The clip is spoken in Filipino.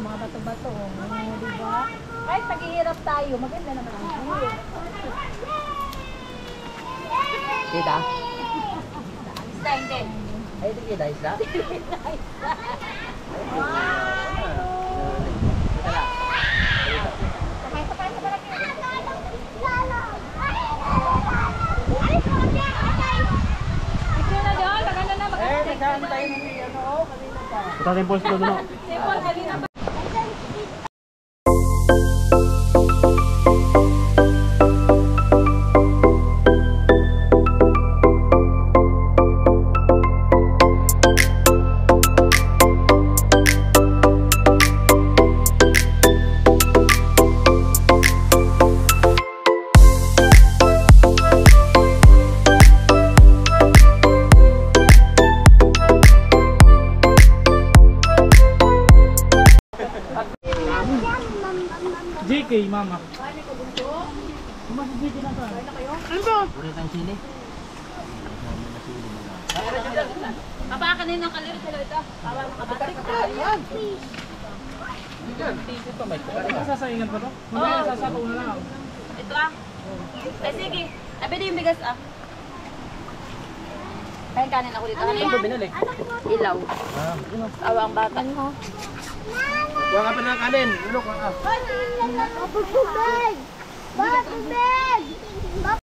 mga bato-bato. Diba? Kahit naghihirap tayo, maganda naman ang view. Kita? Isda, hindi. Ay, ito kita, isda? Ito yung pulse ko doon. Simple, kanina pa. JK, mama. Puro tayong sili. Papa, kanina ng kalirit sila ito. Para makabatik ka. Ayan. Sasaingan pa to? Mamaya sasapaw na lang. Ito ah. Eh sige. Abede yung bigas ah. Kain kanin ako dito. Ano Ito binalik. Ilaw. Awa ang bata. Huwag ka pa ng kanin. Ulok ka. Tubig! Tubig!